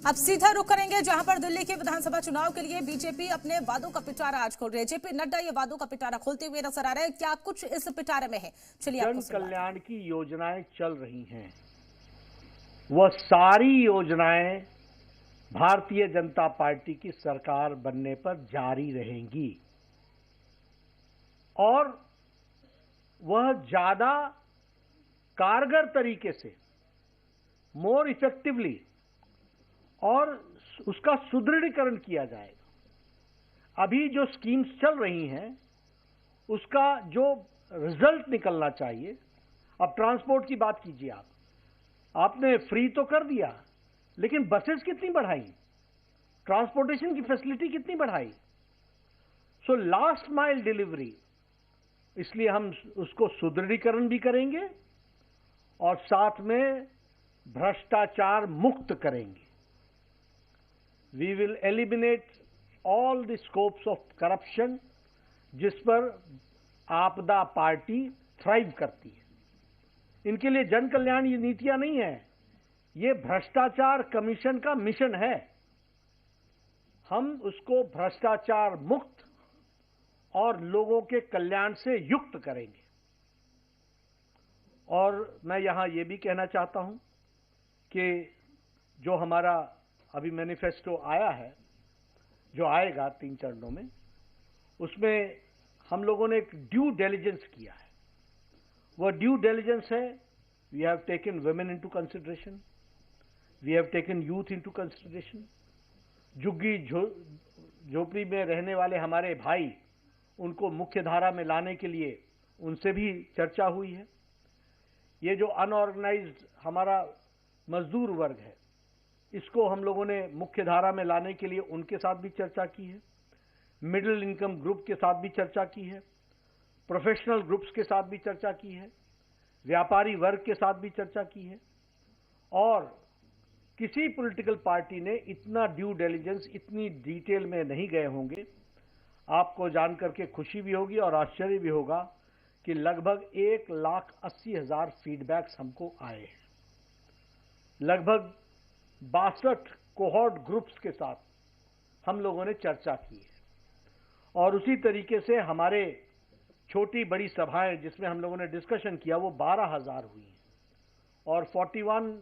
अब सीधा रुख करेंगे जहां पर दिल्ली के विधानसभा चुनाव के लिए बीजेपी अपने वादों का पिटारा आज खोल रही है। जेपी नड्डा ये वादों का पिटारा खोलते हुए नजर आ रहे हैं। क्या कुछ इस पिटारे में है, चलिए जन कल्याण की योजनाएं चल रही हैं। वह सारी योजनाएं भारतीय जनता पार्टी की सरकार बनने पर जारी रहेंगी और वह ज्यादा कारगर तरीके से, मोर इफेक्टिवली और उसका सुदृढ़ीकरण किया जाएगा। अभी जो स्कीम्स चल रही हैं उसका जो रिजल्ट निकलना चाहिए। अब ट्रांसपोर्ट की बात कीजिए, आपने फ्री तो कर दिया, लेकिन बसेस कितनी बढ़ाई, ट्रांसपोर्टेशन की फैसिलिटी कितनी बढ़ाई। सो लास्ट माइल डिलीवरी, इसलिए हम उसको सुदृढ़ीकरण भी करेंगे और साथ में भ्रष्टाचार मुक्त करेंगे। We will eliminate all the scopes of corruption जिस पर आपदा पार्टी थ्राइव करती है। इनके लिए जन कल्याण ये नीतियां नहीं है, ये भ्रष्टाचार कमीशन का मिशन है। हम उसको भ्रष्टाचार मुक्त और लोगों के कल्याण से युक्त करेंगे। और मैं यहां ये भी कहना चाहता हूं कि जो हमारा अभी मैनिफेस्टो आया है, जो आएगा 3 चरणों में, उसमें हम लोगों ने एक ड्यू डिलिजेंस किया है। वह ड्यू डिलिजेंस है, we have taken women into consideration, we have taken youth into consideration. झुग्गी झोपड़ी में रहने वाले हमारे भाई, उनको मुख्य धारा में लाने के लिए उनसे भी चर्चा हुई है। ये जो अनऑर्गेनाइज्ड हमारा मजदूर वर्ग है, इसको हम लोगों ने मुख्य धारा में लाने के लिए उनके साथ भी चर्चा की है। मिडिल इनकम ग्रुप के साथ भी चर्चा की है, प्रोफेशनल ग्रुप्स के साथ भी चर्चा की है, व्यापारी वर्ग के साथ भी चर्चा की है। और किसी पॉलिटिकल पार्टी ने इतना ड्यू डिलिजेंस, इतनी डिटेल में नहीं गए होंगे। आपको जानकर के खुशी भी होगी और आश्चर्य भी होगा कि लगभग 1,80,000 फीडबैक्स हमको आए हैं। लगभग 62 कोहॉर्ट ग्रुप्स के साथ हम लोगों ने चर्चा की है। और उसी तरीके से हमारे छोटी बड़ी सभाएं जिसमें हम लोगों ने डिस्कशन किया, वो 12,000 हुई हैं। और 41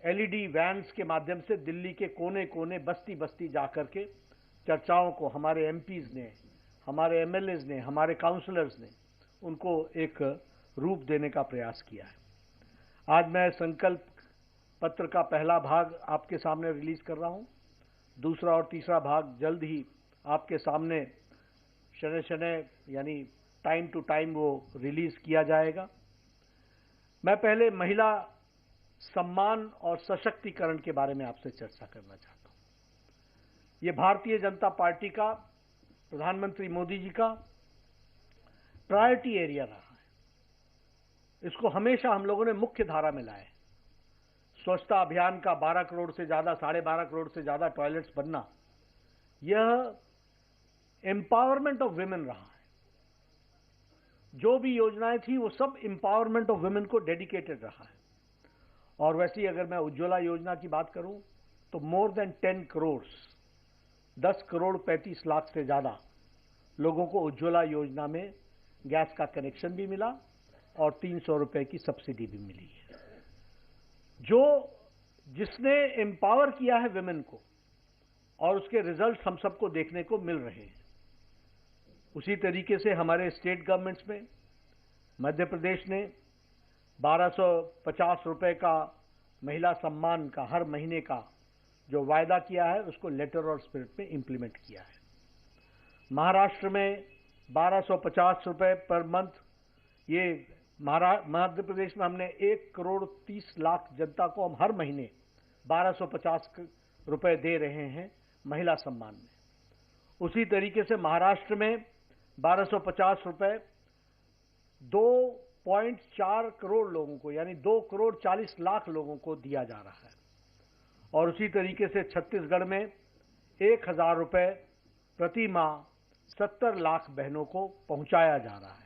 एलईडी वैन्स के माध्यम से दिल्ली के कोने कोने, बस्ती बस्ती जाकर के चर्चाओं को हमारे एमपीज ने, हमारे एमएलएज ने, हमारे काउंसलर्स ने उनको एक रूप देने का प्रयास किया है। आज मैं संकल्प पत्र का पहला भाग आपके सामने रिलीज कर रहा हूं। दूसरा और तीसरा भाग जल्द ही आपके सामने शनय शनय यानी टाइम टू टाइम वो रिलीज किया जाएगा। मैं पहले महिला सम्मान और सशक्तिकरण के बारे में आपसे चर्चा करना चाहता हूं। ये भारतीय जनता पार्टी का, प्रधानमंत्री मोदी जी का प्रायोरिटी एरिया रहा है। इसको हमेशा हम लोगों ने मुख्य धारा में लाया है। स्वच्छता अभियान का 12 करोड़ से ज्यादा, 12.5 करोड़ से ज्यादा टॉयलेट्स बनना, यह एम्पावरमेंट ऑफ वुमेन रहा है। जो भी योजनाएं थी वो सब एम्पावरमेंट ऑफ वुमेन को डेडिकेटेड रहा है। और वैसे ही अगर मैं उज्ज्वला योजना की बात करूं तो मोर देन 10 करोड़, 10 करोड़ 35 लाख से ज्यादा लोगों को उज्ज्वला योजना में गैस का कनेक्शन भी मिला और 300 रुपए की सब्सिडी भी मिली है। जिसने एम्पावर किया है वुमेन को, और उसके रिजल्ट हम सबको देखने को मिल रहे हैं। उसी तरीके से हमारे स्टेट गवर्नमेंट्स में मध्य प्रदेश ने 1250 रुपए का महिला सम्मान का हर महीने का जो वायदा किया है, उसको लेटर और स्पिरिट में इंप्लीमेंट किया है। महाराष्ट्र में 1250 रुपए पर मंथ, ये मध्य प्रदेश में हमने 1 करोड़ 30 लाख जनता को हम हर महीने 1250 रुपए दे रहे हैं महिला सम्मान में। उसी तरीके से महाराष्ट्र में 1250 रुपए 2.4 करोड़ लोगों को, यानी 2 करोड़ 40 लाख लोगों को दिया जा रहा है। और उसी तरीके से छत्तीसगढ़ में 1,000 रुपए प्रति माह 70 लाख बहनों को पहुंचाया जा रहा है।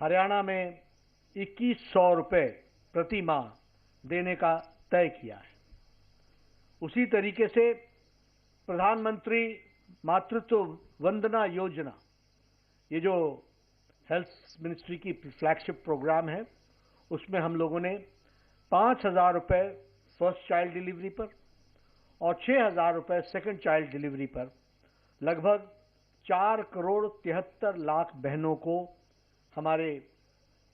हरियाणा में 2,100 रुपए प्रति माह देने का तय किया है। उसी तरीके से प्रधानमंत्री मातृत्व वंदना योजना, ये जो हेल्थ मिनिस्ट्री की फ्लैगशिप प्रोग्राम है, उसमें हम लोगों ने 5,000 रुपये फर्स्ट चाइल्ड डिलीवरी पर और 6,000 रुपये सेकंड चाइल्ड डिलीवरी पर लगभग 4 करोड़ 73 लाख बहनों को, हमारे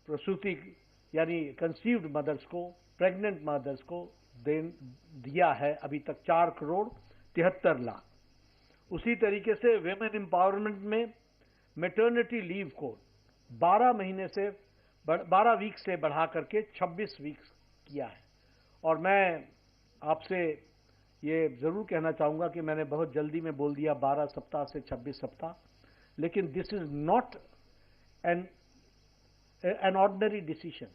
प्रसूति यानी कंसीव्ड मदर्स को, प्रेग्नेंट मदर्स को दिया है अभी तक 4 करोड़ 73 लाख। उसी तरीके से विमेन एम्पावरमेंट में मैटरनिटी लीव को 12 वीक से बढ़ा करके 26 वीक किया है। और मैं आपसे ये जरूर कहना चाहूंगा कि मैंने बहुत जल्दी में बोल दिया 12 सप्ताह से 26 सप्ताह, लेकिन this is not an ordinary decision.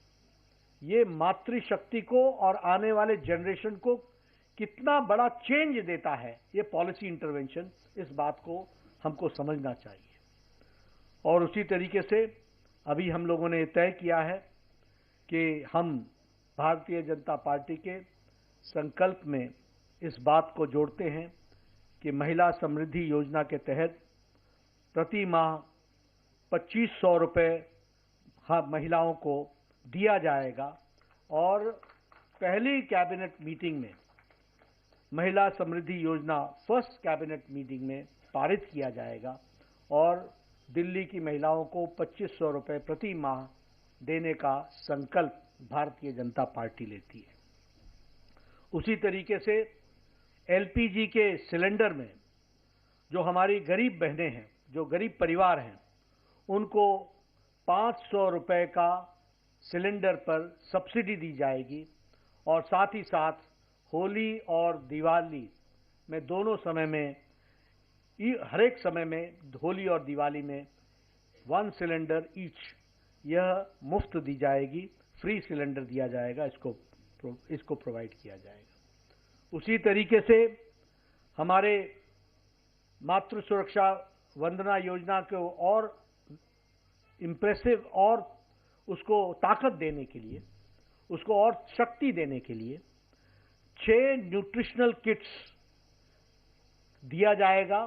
ये मातृशक्ति को और आने वाले जनरेशन को कितना बड़ा चेंज देता है, ये पॉलिसी इंटरवेंशन, इस बात को हमको समझना चाहिए। और उसी तरीके से अभी हम लोगों ने तय किया है कि हम भारतीय जनता पार्टी के संकल्प में इस बात को जोड़ते हैं कि महिला समृद्धि योजना के तहत प्रति माह 2,500 रुपये महिलाओं को दिया जाएगा। और पहली कैबिनेट मीटिंग में महिला समृद्धि योजना फर्स्ट कैबिनेट मीटिंग में पारित किया जाएगा और दिल्ली की महिलाओं को 2,500 रुपये प्रति माह देने का संकल्प भारतीय जनता पार्टी लेती है। उसी तरीके से एलपीजी के सिलेंडर में जो हमारी गरीब बहनें हैं, जो गरीब परिवार हैं, उनको 500 रुपये का सिलेंडर पर सब्सिडी दी जाएगी। और साथ ही साथ होली और दिवाली में दोनों समय में, हर एक समय में, होली और दिवाली में 1 सिलेंडर ईच, यह मुफ्त दी जाएगी, फ्री सिलेंडर दिया जाएगा, इसको प्रोवाइड किया जाएगा। उसी तरीके से हमारे मातृ सुरक्षा वंदना योजना को और इम्प्रेसिव और उसको ताकत देने के लिए, उसको और शक्ति देने के लिए 6 न्यूट्रिशनल किट्स दिया जाएगा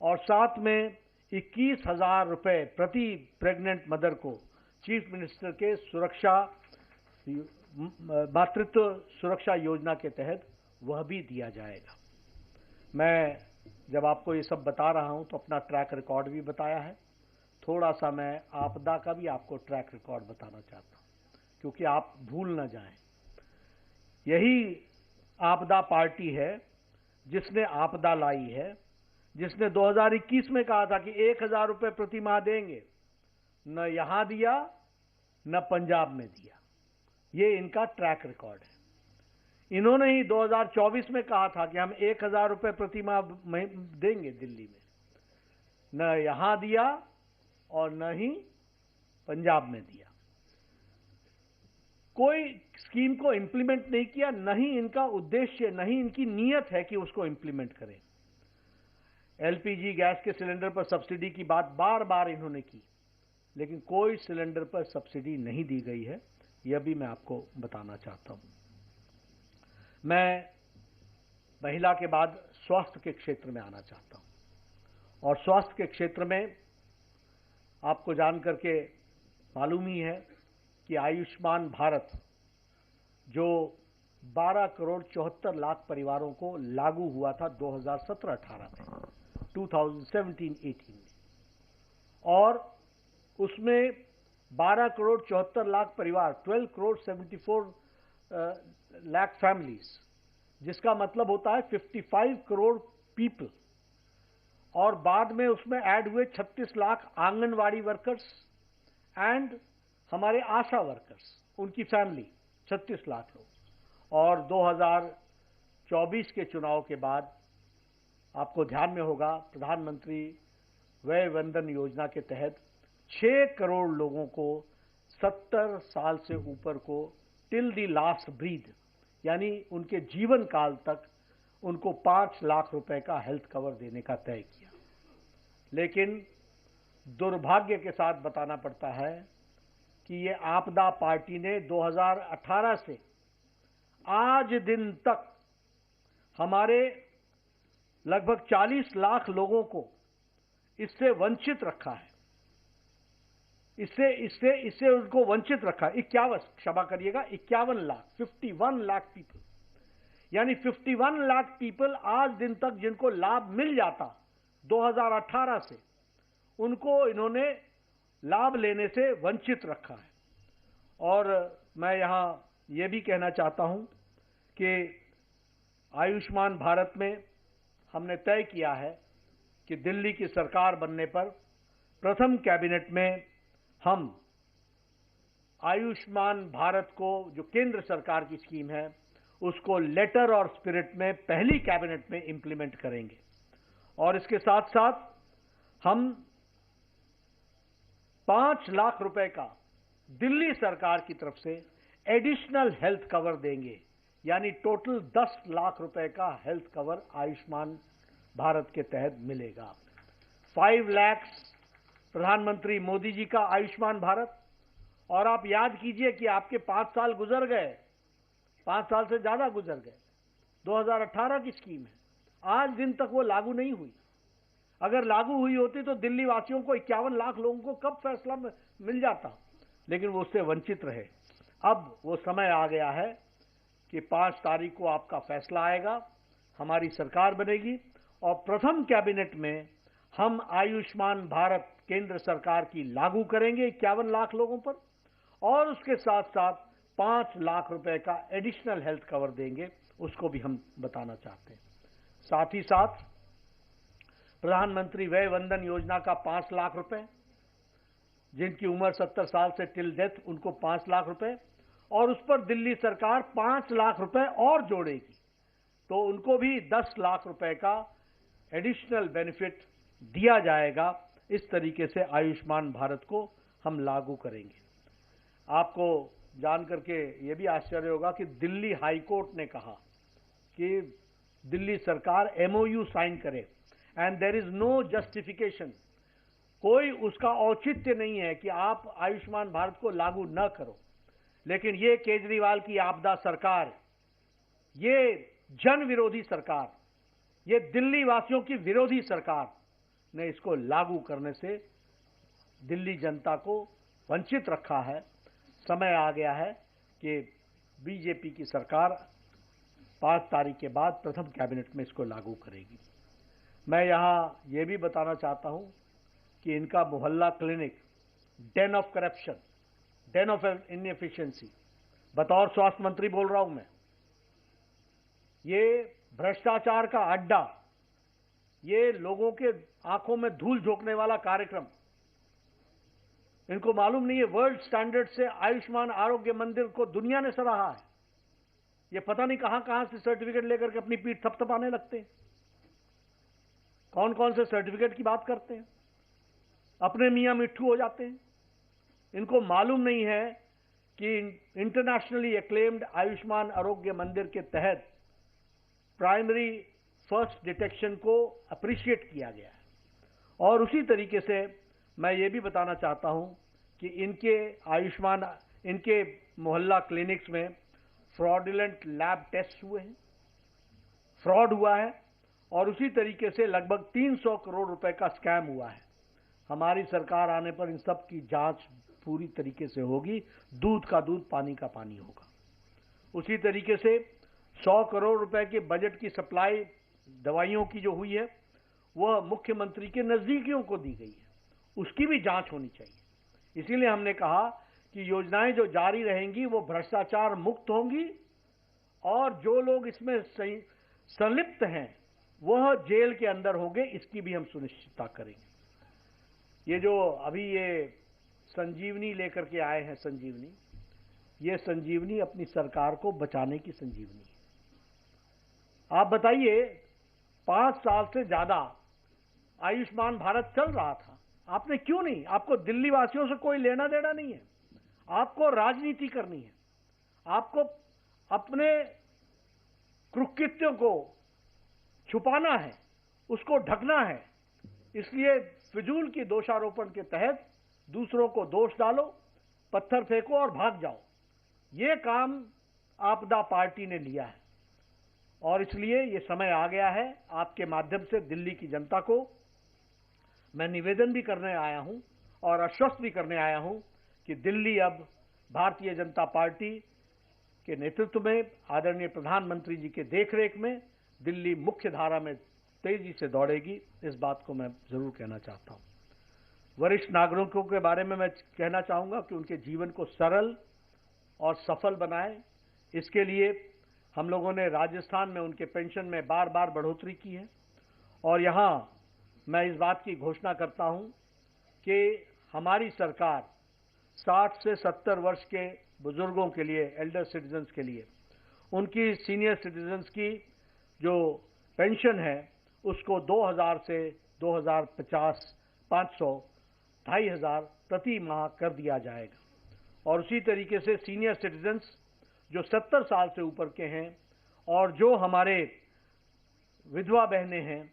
और साथ में 21,000 रुपये प्रति प्रेग्नेंट मदर को चीफ मिनिस्टर के मातृत्व सुरक्षा योजना के तहत वह भी दिया जाएगा। मैं जब आपको ये सब बता रहा हूं तो अपना ट्रैक रिकॉर्ड भी बताया है, थोड़ा सा मैं आपदा का भी आपको ट्रैक रिकॉर्ड बताना चाहता हूं, क्योंकि आप भूल न जाएं। यही आपदा पार्टी है जिसने आपदा लाई है, जिसने 2021 में कहा था कि 1,000 रुपये प्रति माह देंगे, न यहां दिया न पंजाब में दिया। ये इनका ट्रैक रिकॉर्ड है। इन्होंने ही 2024 में कहा था कि हम 1,000 रुपये प्रति माह देंगे दिल्ली में, न यहां दिया और न ही पंजाब में दिया। कोई स्कीम को इंप्लीमेंट नहीं किया, न ही इनका उद्देश्य, न ही इनकी नीयत है कि उसको इंप्लीमेंट करें। एलपीजी गैस के सिलेंडर पर सब्सिडी की बात बार बार इन्होंने की, लेकिन कोई सिलेंडर पर सब्सिडी नहीं दी गई है, यह भी मैं आपको बताना चाहता हूं। मैं महिला के बाद स्वास्थ्य के क्षेत्र में आना चाहता हूं। और स्वास्थ्य के क्षेत्र में आपको जान करके मालूम ही है कि आयुष्मान भारत जो 12 करोड़ 74 लाख परिवारों को लागू हुआ था 2017-18 में, 2017-18 में, और उसमें 12 करोड़ 74 लाख परिवार, 12 करोड़ 74 लाख फैमिलीज, जिसका मतलब होता है 55 करोड़ पीपल। और बाद में उसमें ऐड हुए 36 लाख आंगनवाड़ी वर्कर्स एंड हमारे आशा वर्कर्स, उनकी फैमिली 36 लाख लोग। और 2024 के चुनाव के बाद आपको ध्यान में होगा, प्रधानमंत्री वय वंदन योजना के तहत 6 करोड़ लोगों को 70 साल से ऊपर को टिल दी लास्ट ब्रीथ, यानी उनके जीवन काल तक उनको 5 लाख रुपए का हेल्थ कवर देने का तय किया। लेकिन दुर्भाग्य के साथ बताना पड़ता है कि ये आपदा पार्टी ने 2018 से आज दिन तक हमारे लगभग 40 लाख लोगों को इससे वंचित रखा है। इससे उनको वंचित रखा। 51 लाख 51 लाख पीपल, यानी 51 लाख पीपल आज दिन तक जिनको लाभ मिल जाता 2018 से, उनको इन्होंने लाभ लेने से वंचित रखा है। और मैं यहां यह भी कहना चाहता हूं कि आयुष्मान भारत में हमने तय किया है कि दिल्ली की सरकार बनने पर प्रथम कैबिनेट में हम आयुष्मान भारत को, जो केंद्र सरकार की स्कीम है, उसको लेटर और स्पिरिट में पहली कैबिनेट में इंप्लीमेंट करेंगे। और इसके साथ साथ हम 5 लाख रुपए का दिल्ली सरकार की तरफ से एडिशनल हेल्थ कवर देंगे, यानी टोटल 10 लाख रुपए का हेल्थ कवर आयुष्मान भारत के तहत मिलेगा। 5 लाख प्रधानमंत्री मोदी जी का आयुष्मान भारत। और आप याद कीजिए कि आपके 5 साल गुजर गए, 5 साल से ज्यादा गुजर गए। 2018 की स्कीम है, आज दिन तक वो लागू नहीं हुई। अगर लागू हुई होती तो दिल्ली वासियों को 51 लाख लोगों को कब फैसला मिल जाता, लेकिन वो उससे वंचित रहे। अब वो समय आ गया है कि 5 तारीख को आपका फैसला आएगा, हमारी सरकार बनेगी और प्रथम कैबिनेट में हम आयुष्मान भारत केंद्र सरकार की लागू करेंगे 51 लाख लोगों पर, और उसके साथ साथ 5 लाख रुपए का एडिशनल हेल्थ कवर देंगे, उसको भी हम बताना चाहते हैं। साथ ही साथ प्रधानमंत्री वय वंदन योजना का 5 लाख रुपए, जिनकी उम्र 70 साल से टिल डेथ, उनको 5 लाख रुपए, और उस पर दिल्ली सरकार 5 लाख रुपए और जोड़ेगी, तो उनको भी 10 लाख रुपए का एडिशनल बेनिफिट दिया जाएगा। इस तरीके से आयुष्मान भारत को हम लागू करेंगे। आपको जान करके यह भी आश्चर्य होगा कि दिल्ली हाई कोर्ट ने कहा कि दिल्ली सरकार MOU साइन करे and there is no justification, कोई उसका औचित्य नहीं है कि आप आयुष्मान भारत को लागू न करो। लेकिन ये केजरीवाल की आपदा सरकार, ये जन विरोधी सरकार, ये दिल्ली वासियों की विरोधी सरकार ने इसको लागू करने से दिल्ली जनता को वंचित रखा है। समय आ गया है कि बीजेपी की सरकार 5 तारीख के बाद प्रथम कैबिनेट में इसको लागू करेगी। मैं यहां यह भी बताना चाहता हूं कि इनका मोहल्ला clinic, Dane of corruption, Dane of inefficiency, बतौर स्वास्थ्य मंत्री बोल रहा हूं मैं, ये भ्रष्टाचार का अड्डा, ये लोगों के आंखों में धूल झोंकने वाला कार्यक्रम, इनको मालूम नहीं है वर्ल्ड स्टैंडर्ड से आयुष्मान आरोग्य मंदिर को दुनिया ने सराहा है। ये पता नहीं कहां कहां से सर्टिफिकेट लेकर के अपनी पीठ थपथपाने लगते हैं। कौन कौन से सर्टिफिकेट की बात करते हैं, अपने मियां मिट्ठू हो जाते हैं। इनको मालूम नहीं है कि इंटरनेशनली एक्लेम्ड आयुष्मान आरोग्य मंदिर के तहत प्राइमरी फर्स्ट डिटेक्शन को अप्रिशिएट किया गया है। और उसी तरीके से मैं ये भी बताना चाहता हूं कि इनके मोहल्ला क्लिनिक्स में फ्रॉडुलेंट लैब टेस्ट हुए हैं, फ्रॉड हुआ है, और उसी तरीके से लगभग 300 करोड़ रुपए का स्कैम हुआ है। हमारी सरकार आने पर इन सब की जांच पूरी तरीके से होगी, दूध का दूध पानी का पानी होगा। उसी तरीके से 100 करोड़ रुपए के बजट की सप्लाई दवाइयों की जो हुई है, वह मुख्यमंत्री के नजदीकियों को दी गई है, उसकी भी जांच होनी चाहिए। इसीलिए हमने कहा कि योजनाएं जो जारी रहेंगी वो भ्रष्टाचार मुक्त होंगी, और जो लोग इसमें संलिप्त हैं वह जेल के अंदर होंगे, इसकी भी हम सुनिश्चितता करेंगे। ये जो अभी ये संजीवनी लेकर के आए हैं, ये संजीवनी अपनी सरकार को बचाने की संजीवनी है। आप बताइए, 5 साल से ज्यादा आयुष्मान भारत चल रहा था, आपने क्यों नहीं? आपको दिल्ली वासियों से कोई लेना देना नहीं है, आपको राजनीति करनी है, आपको अपने कुकृत्यों को छुपाना है, उसको ढकना है। इसलिए फिजूल की दोषारोपण के तहत दूसरों को दोष डालो, पत्थर फेंको और भाग जाओ। ये काम आपदा पार्टी ने लिया है, और इसलिए ये समय आ गया है, आपके माध्यम से दिल्ली की जनता को मैं निवेदन भी करने आया हूं और आश्वस्त भी करने आया हूं कि दिल्ली अब भारतीय जनता पार्टी के नेतृत्व में, आदरणीय प्रधानमंत्री जी के देखरेख में दिल्ली मुख्य धारा में तेजी से दौड़ेगी। इस बात को मैं जरूर कहना चाहता हूं। वरिष्ठ नागरिकों के बारे में मैं कहना चाहूंगा कि उनके जीवन को सरल और सफल बनाएं। इसके लिए हम लोगों ने राजस्थान में उनके पेंशन में बार बार बढ़ोतरी की है और यहां मैं इस बात की घोषणा करता हूं कि हमारी सरकार 60 से 70 वर्ष के बुजुर्गों के लिए, एल्डर सिटीजन्स के लिए, उनकी सीनियर सिटीजन्स की जो पेंशन है उसको 2000 से 2050 500 2500 प्रति माह कर दिया जाएगा। और उसी तरीके से सीनियर सिटीजन्स जो 70 साल से ऊपर के हैं और जो हमारे विधवा बहनें हैं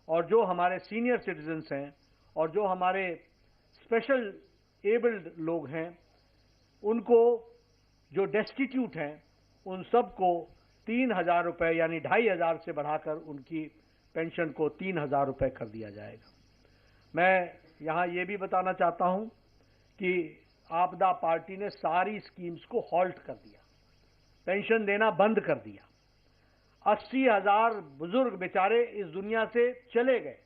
और जो हमारे सीनियर सिटीजन्स हैं और जो हमारे स्पेशल एबल्ड लोग हैं, उनको जो डेस्टिट्यूट हैं, उन सबको 3000 रुपये यानी 2500 से बढ़ाकर उनकी पेंशन को 3000 रुपये कर दिया जाएगा। मैं यहाँ ये भी बताना चाहता हूँ कि आपदा पार्टी ने सारी स्कीम्स को हॉल्ट कर दिया, पेंशन देना बंद कर दिया। 80,000 बुजुर्ग बेचारे इस दुनिया से चले गए